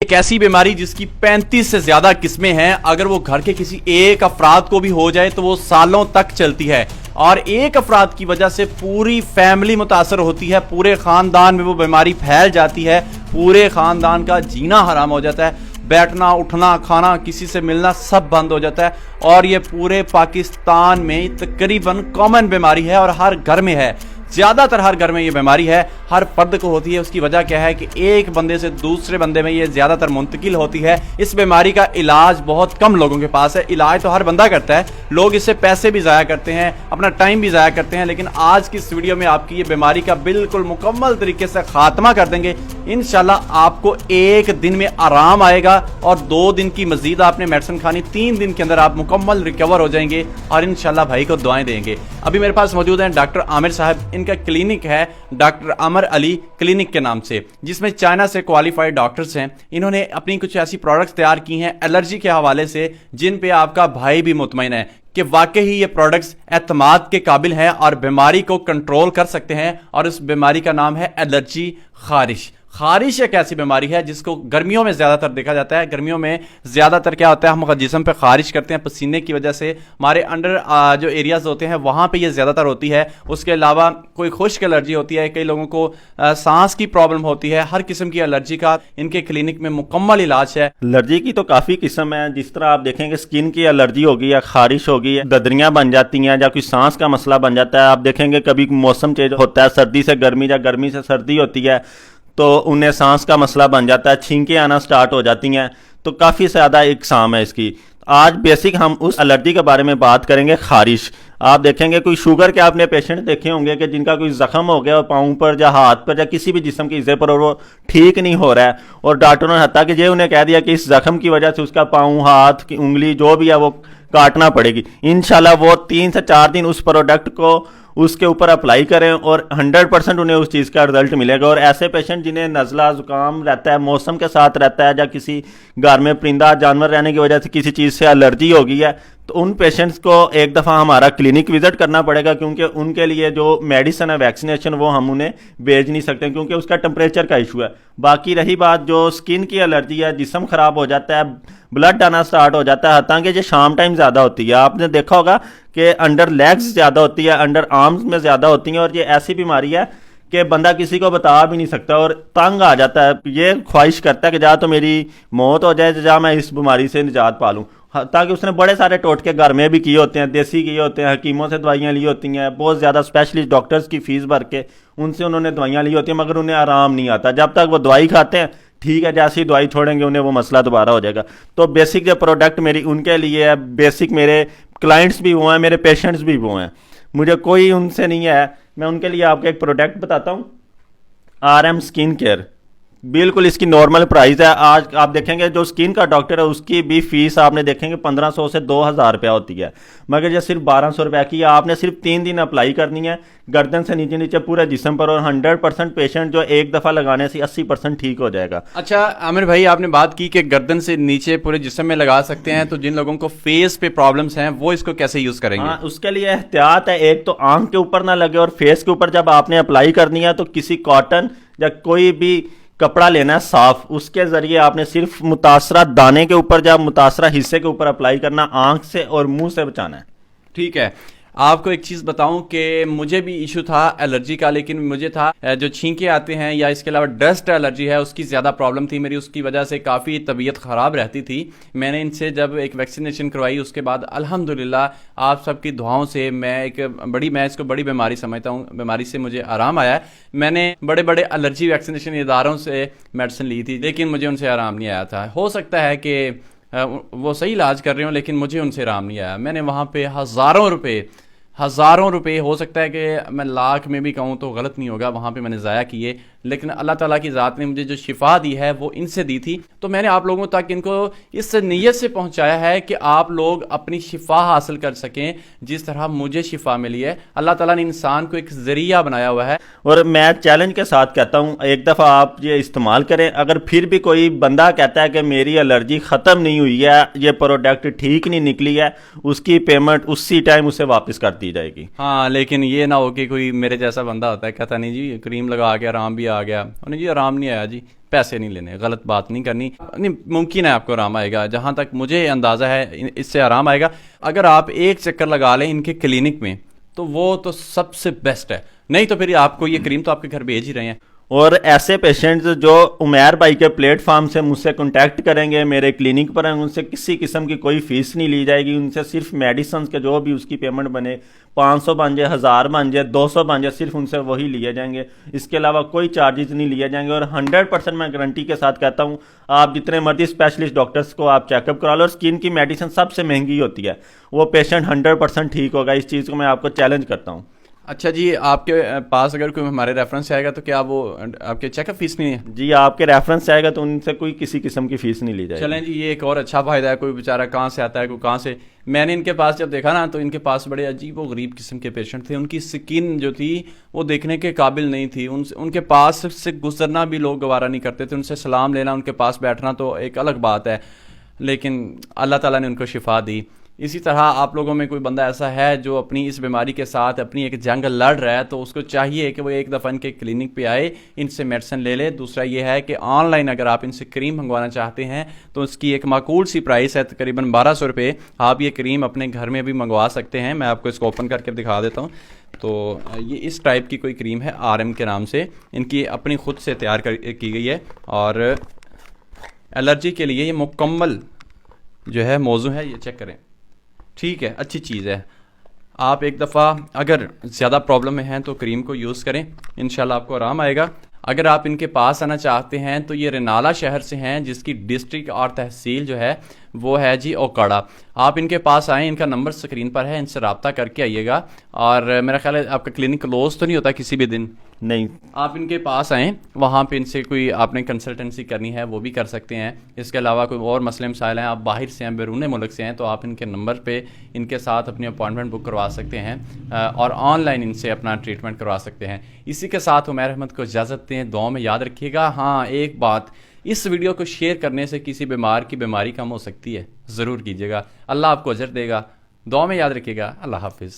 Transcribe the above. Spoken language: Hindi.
एक ऐसी बीमारी जिसकी 35 से ज्यादा किस्में हैं। अगर वो घर के किसी एक अफराद को भी हो जाए तो वो सालों तक चलती है और एक अफराद की वजह से पूरी फैमिली मुतासर होती है, पूरे खानदान में वो बीमारी फैल जाती है, पूरे खानदान का जीना हराम हो जाता है, बैठना उठना खाना किसी से मिलना सब बंद हो जाता है। और ये पूरे पाकिस्तान में तकरीबन कॉमन बीमारी है और हर घर में है, ज्यादातर हर घर में ये बीमारी है, हर फर्द को होती है। उसकी वजह क्या है कि एक बंदे से दूसरे बंदे में ये ज्यादातर मुंतकिल होती है। इस बीमारी का इलाज बहुत कम लोगों के पास है, इलाज तो हर बंदा करता है, लोग इससे पैसे भी ज़ाया करते हैं, अपना टाइम भी ज़ाया करते हैं। लेकिन आज की इस वीडियो में आपकी ये बीमारी का बिल्कुल मुकम्मल तरीके से खात्मा कर देंगे। इंशाल्लाह आपको एक दिन में आराम आएगा और 2 दिन की मजीद आपने मेडिसिन खानी, 3 दिन के अंदर आप मुकम्मल रिकवर हो जाएंगे और इंशाल्लाह भाई को दुआएं देंगे। अभी मेरे पास मौजूद हैं डॉक्टर आमिर साहब। इनका क्लिनिक है डॉक्टर अमर अली क्लिनिक के नाम से, जिसमें चाइना से क्वालिफाइड डॉक्टर्स हैं। इन्होंने अपनी कुछ ऐसी प्रोडक्ट्स तैयार की हैं एलर्जी के हवाले से, जिन पे आपका भाई भी मुतमईन है कि वाकई ही ये प्रोडक्ट्स एतमाद के काबिल हैं और बीमारी को कंट्रोल कर सकते हैं। और इस बीमारी का नाम है एलर्जी खारिश। खारिश एक ऐसी बीमारी है जिसको गर्मियों में ज़्यादातर देखा जाता है। गर्मियों में ज़्यादातर क्या होता है, हम जिस्म पे खारिश करते हैं पसीने की वजह से, हमारे अंडर जो एरियाज़ होते हैं वहाँ पे ये ज़्यादातर होती है। उसके अलावा कोई खुश्क एलर्जी होती है, कई लोगों को सांस की प्रॉब्लम होती है। हर किस्म की एलर्जी का इनके क्लिनिक में मुकम्मल इलाज है। एलर्जी की तो काफ़ी किस्म है। जिस तरह आप देखेंगे स्किन की एलर्जी होगी या खारिश होगी, ददरियाँ बन जाती हैं या कोई सांस का मसला बन जाता है। आप देखेंगे कभी मौसम चेंज होता है, सर्दी से गर्मी या गर्मी से सर्दी होती है तो उन्हें सांस का मसला बन जाता है, छींकें आना स्टार्ट हो जाती हैं। तो काफ़ी ज़्यादा इकसाम है इसकी। आज बेसिक हम उस एलर्जी के बारे में बात करेंगे, खारिश। आप देखेंगे कोई शुगर के आपने पेशेंट देखे होंगे कि जिनका कोई जख्म हो गया पाँव पर या हाथ पर या किसी भी जिस्म के हिस्से पर और वो ठीक नहीं हो रहा है और डॉक्टरों ने हत्ता कि ये उन्हें कह दिया कि इस जख्म की वजह से उसका पाँव हाथ की उंगली जो भी है वो काटना पड़ेगी। इंशाल्लाह वो 3 से 4 दिन उस प्रोडक्ट को उसके ऊपर अप्लाई करें और 100% उन्हें उस चीज़ का रिजल्ट मिलेगा। और ऐसे पेशेंट जिन्हें नज़ला ज़ुकाम रहता है, मौसम के साथ रहता है या किसी घर में परिंदा जानवर रहने की वजह से किसी चीज़ से एलर्जी हो गई है, तो उन पेशेंट्स को एक दफ़ा हमारा क्लिनिक विजिट करना पड़ेगा, क्योंकि उनके लिए जो मेडिसिन है वैक्सीनेशन वो हम उन्हें भेज नहीं सकते क्योंकि उसका टेम्परेचर का इशू है। बाकी रही बात जो स्किन की एलर्जी है, जिस्म ख़राब हो जाता है, ब्लड आना स्टार्ट हो जाता है, हालांकि ये शाम टाइम ज़्यादा होती है। आपने देखा होगा कि अंडर लेग्स ज़्यादा होती है, अंडर आर्म्स में ज़्यादा होती हैं। और ये ऐसी बीमारी है कि बंदा किसी को बता भी नहीं सकता और तंग आ जाता है। ये ख्वाहिश करता है कि जा तो मेरी मौत हो जाए, जा मैं इस बीमारी से निजात पा लूँ। ताकि उसने बड़े सारे टोटके घर में भी किए होते हैं, देसी किए होते हैं, हकीमों से दवाइयाँ ली होती हैं, बहुत ज़्यादा स्पेशलिस्ट डॉक्टर्स की फ़ीस भर के उनसे उन्होंने दवाइयाँ ली होती हैं, मगर उन्हें आराम नहीं आता। जब तक वो दवाई खाते हैं ठीक है, जैसी दवाई छोड़ेंगे उन्हें वो मसला दोबारा हो जाएगा। तो बेसिक जो प्रोडक्ट मेरी उनके लिए है, बेसिक मेरे क्लाइंट्स भी वो हैं, मेरे पेशेंट्स भी वो हैं, मुझे कोई उनसे नहीं है। मैं उनके लिए आपको एक प्रोडक्ट बताता हूँ, RM स्किन केयर। बिल्कुल इसकी नॉर्मल प्राइस है। आज आप देखेंगे जो स्किन का डॉक्टर है उसकी भी फीस आपने देखेंगे 1500 से 2000 रुपया होती है, मगर ये सिर्फ 1200 रुपया की है। आपने सिर्फ 3 दिन अप्लाई करनी है गर्दन से नीचे नीचे पूरे जिस्म पर और 100% पेशेंट जो एक दफ़ा लगाने से 80% ठीक हो जाएगा। अच्छा आमिर भाई, आपने बात की कि गर्दन से नीचे पूरे जिस्म में लगा सकते हैं, तो जिन लोगों को फेस पे प्रॉब्लम्स हैं वो इसको कैसे यूज़ करेंगे? हाँ, उसके लिए एहतियात है। एक तो आंख के ऊपर ना लगे और फेस के ऊपर जब आपने अप्लाई करनी है तो किसी कॉटन या कोई भी कपड़ा लेना है साफ, उसके जरिए आपने सिर्फ मुतासरा दाने के ऊपर या मुतासरा हिस्से के ऊपर अप्लाई करना, आंख से और मुंह से बचाना है। ठीक है। आपको एक चीज़ बताऊं कि मुझे भी इशू था एलर्जी का, लेकिन मुझे था जो छींके आते हैं या इसके अलावा डस्ट एलर्जी है उसकी ज़्यादा प्रॉब्लम थी मेरी, उसकी वजह से काफ़ी तबीयत ख़राब रहती थी। मैंने इनसे जब एक वैक्सीनेशन करवाई उसके बाद अल्हम्दुलिल्लाह आप सबकी दुआओं से मैं इसको बड़ी बीमारी समझता हूँ, बीमारी से मुझे आराम आया। मैंने बड़े बड़े एलर्जी वैक्सीनेशन इदारों से मेडिसिन ली थी, लेकिन मुझे उनसे आराम नहीं आया था। हो सकता है कि वो सही इलाज कर रहे हो, लेकिन मुझे उनसे आराम नहीं आया। मैंने वहाँ पे हज़ारों रुपए, हो सकता है कि मैं लाख में भी कहूँ तो गलत नहीं होगा, वहाँ पे मैंने ज़ाया किए, लेकिन अल्लाह ताला की ज़ात ने मुझे जो शिफा दी है वो इनसे दी थी। तो मैंने आप लोगों तक इनको इस नीयत से पहुँचाया है कि आप लोग अपनी शिफा हासिल कर सकें जिस तरह मुझे शिफा मिली है। अल्लाह ताला ने इंसान को एक ज़रिया बनाया हुआ है। और मैं चैलेंज के साथ कहता हूँ एक दफ़ा आप ये इस्तेमाल करें। अगर फिर भी कोई बंदा कहता है कि मेरी एलर्जी ख़त्म नहीं हुई है, ये प्रोडक्ट ठीक नहीं निकली है, उसकी पेमेंट उसी टाइम उसे वापस कर दी जाएगी। हाँ, लेकिन ये ना हो कि कोई मेरे जैसा बंदा होता है कहता नहीं जी क्रीम लगा के आराम भी आ गया, उन्हें जी आराम नहीं आया जी, पैसे नहीं लेने, गलत बात नहीं करनी, नहीं मुमकिन है आपको आराम आएगा, जहाँ तक मुझे अंदाज़ा है इससे आराम आएगा। अगर आप एक चक्कर लगा लें इनके क्लिनिक में तो वो तो सबसे बेस्ट है, नहीं तो फिर आपको ये क्रीम तो आपके घर भेज ही रहे हैं। और ऐसे पेशेंट्स जो उमैर भाई के प्लेटफॉर्म से मुझसे कांटेक्ट करेंगे, मेरे क्लिनिक पर आएंगे, उनसे किसी किस्म की कोई फीस नहीं ली जाएगी, उनसे सिर्फ मेडिसिन के जो भी उसकी पेमेंट बने, 500 बन जाए, 1000 बन जाए, 200 बन जाए, सिर्फ उनसे वही लिए जाएंगे, इसके अलावा कोई चार्जेस नहीं लिए जाएंगे। और 100% मैं गारंटी के साथ कहता हूँ, आप जितने मर्जी स्पेशलिस्ट डॉक्टर्स को आप चेकअप करा लो, और स्किन की मेडिसिन सबसे महंगी होती है, वो पेशेंट 100% ठीक होगा। इस चीज़ को मैं आपको चैलेंज करता हूँ। अच्छा जी, आपके पास अगर कोई हमारे रेफरेंस से आएगा तो क्या वो आपके चेकअप फीस नहीं है? जी, आपके रेफरेंस से आएगा तो उनसे कोई किसी किस्म की फीस नहीं ली जाएगी। चलें जी, ये एक और अच्छा फायदा है। कोई बेचारा कहाँ से आता है, कोई कहाँ से। मैंने इनके पास जब देखा ना तो इनके पास बड़े अजीब व गरीब किस्म के पेशेंट थे, उनकी स्किन जो थी वो देखने के काबिल नहीं थी, उनके पास से गुजरना भी लोग गवारा नहीं करते थे, उनसे सलाम लेना, उनके पास बैठना तो एक अलग बात है, लेकिन अल्लाह ताला ने उनको शिफा दी। इसी तरह आप लोगों में कोई बंदा ऐसा है जो अपनी इस बीमारी के साथ अपनी एक जंग लड़ रहा है, तो उसको चाहिए कि वो एक दफ़ा इनके क्लिनिक पे आए, इनसे मेडिसिन ले ले। दूसरा ये है कि ऑनलाइन अगर आप इनसे क्रीम मंगवाना चाहते हैं तो उसकी एक माकूल सी प्राइस है, तकरीबन 1200 रुपये। आप ये क्रीम अपने घर में भी मंगवा सकते हैं। मैं आपको इसको ओपन करके दिखा देता हूँ। तो ये इस टाइप की कोई क्रीम है, RM के नाम से, इनकी अपनी खुद से तैयार की गई है, और एलर्जी के लिए ये मुकम्मल जो है मौजू है। ये चेक करें, ठीक है, अच्छी चीज़ है। आप एक दफ़ा अगर ज़्यादा प्रॉब्लम में हैं तो क्रीम को यूज़ करें, इंशाल्लाह आपको आराम आएगा। अगर आप इनके पास आना चाहते हैं तो ये रेनाला शहर से हैं, जिसकी डिस्ट्रिक्ट और तहसील जो है वो है जी ओकाड़ा। आप इनके पास आएँ, इनका नंबर स्क्रीन पर है, इनसे रब्ता करके आइएगा। और मेरा ख्याल है आपका क्लिनिक क्लोज तो नहीं होता किसी भी दिन? नहीं। आप इनके पास आएँ, वहाँ पे इनसे कोई आपने कंसल्टेंसी करनी है वो भी कर सकते हैं। इसके अलावा कोई और मसले मसाइल हैं, आप बाहर से हैं, बैरून मुल्क से हैं, तो आप इनके नंबर पे इनके साथ अपनी अपॉइंटमेंट बुक करवा सकते हैं और ऑनलाइन इनसे अपना ट्रीटमेंट करवा सकते हैं। इसी के साथ उमैर अहमद को इजाज़त दें। दुआ में याद रखिएगा। हाँ, एक बात, इस वीडियो को शेयर करने से किसी बीमार की बीमारी कम हो सकती है, ज़रूर कीजिएगा। अल्लाह आपको अजर देगा। दुआ में याद रखिएगा। अल्लाह हाफिज़।